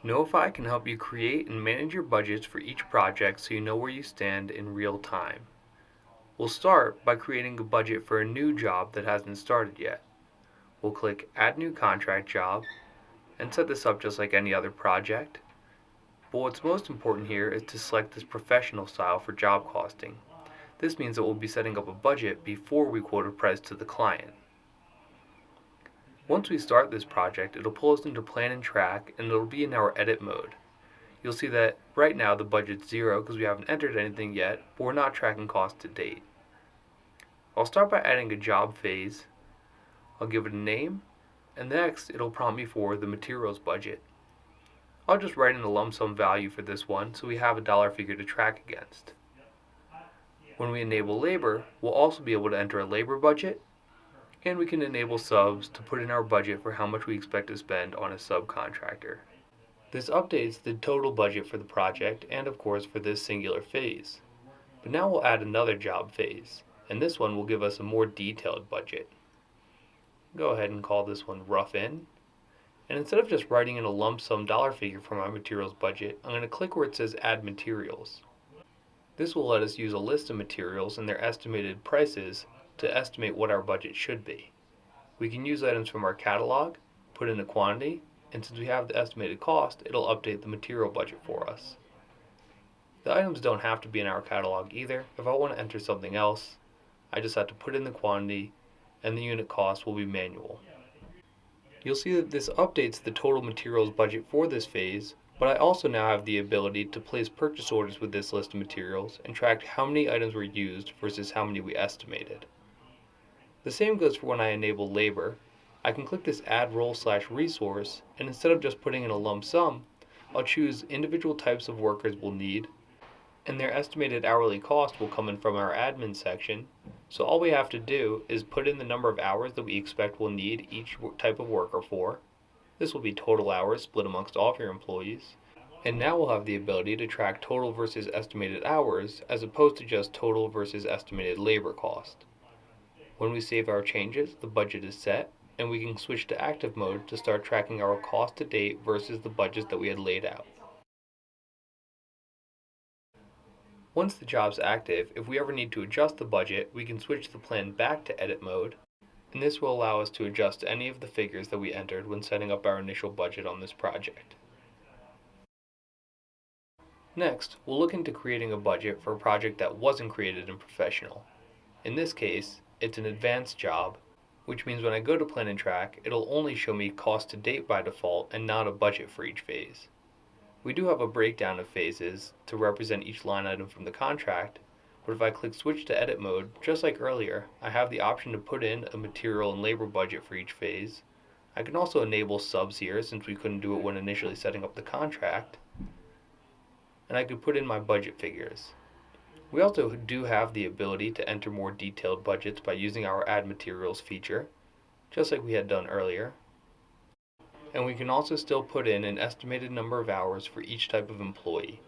Knowify can help you create and manage your budgets for each project so you know where you stand in real time. We'll start by creating a budget for a new job that hasn't started yet. We'll click Add New Contract Job and set this up just like any other project. But what's most important here is to select this professional style for job costing. This means that we'll be setting up a budget before we quote a price to the client. Once we start this project, it'll pull us into Plan and Track, and it'll be in our edit mode. You'll see that right now the budget's 0 because we haven't entered anything yet, but we're not tracking costs to date. I'll start by adding a job phase. I'll give it a name, and next it'll prompt me for the materials budget. I'll just write in a lump sum value for this one so we have a dollar figure to track against. When we enable labor, we'll also be able to enter a labor budget, and we can enable subs to put in our budget for how much we expect to spend on a subcontractor. This updates the total budget for the project and of course for this singular phase. But now we'll add another job phase, and this one will give us a more detailed budget. Go ahead and call this one rough in. And instead of just writing in a lump sum dollar figure for my materials budget, I'm going to click where it says add materials. This will let us use a list of materials and their estimated prices to estimate what our budget should be. We can use items from our catalog, put in a quantity, and since we have the estimated cost, it'll update the material budget for us. The items don't have to be in our catalog either. If I want to enter something else, I just have to put in the quantity and the unit cost will be manual. You'll see that this updates the total materials budget for this phase, but I also now have the ability to place purchase orders with this list of materials and track how many items were used versus how many we estimated. The same goes for when I enable labor. I can click this add role/resource, and instead of just putting in a lump sum, I'll choose individual types of workers we'll need, and their estimated hourly cost will come in from our admin section. So all we have to do is put in the number of hours that we expect we'll need each type of worker for. This will be total hours split amongst all of your employees. And now we'll have the ability to track total versus estimated hours as opposed to just total versus estimated labor cost. When we save our changes, the budget is set, and we can switch to active mode to start tracking our cost to date versus the budget that we had laid out. Once the job's active, if we ever need to adjust the budget, we can switch the plan back to edit mode, and this will allow us to adjust any of the figures that we entered when setting up our initial budget on this project. Next, we'll look into creating a budget for a project that wasn't created in Professional. In this case, it's an advanced job, which means when I go to Plan and Track, it'll only show me cost to date by default and not a budget for each phase. We do have a breakdown of phases to represent each line item from the contract, but if I click Switch to Edit mode, just like earlier, I have the option to put in a material and labor budget for each phase. I can also enable subs here since we couldn't do it when initially setting up the contract, and I could put in my budget figures. We also do have the ability to enter more detailed budgets by using our Add Materials feature, just like we had done earlier. And we can also still put in an estimated number of hours for each type of employee.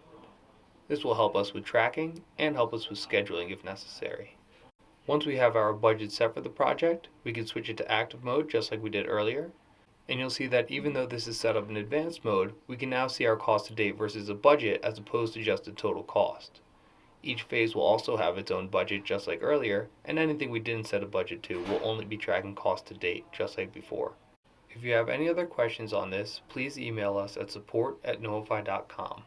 This will help us with tracking and help us with scheduling if necessary. Once we have our budget set for the project, we can switch it to active mode just like we did earlier. And you'll see that even though this is set up in advanced mode, we can now see our cost to date versus a budget as opposed to just a total cost. Each phase will also have its own budget just like earlier, and anything we didn't set a budget to will only be tracking cost to date just like before. If you have any other questions on this, please email us at support@knowify.com.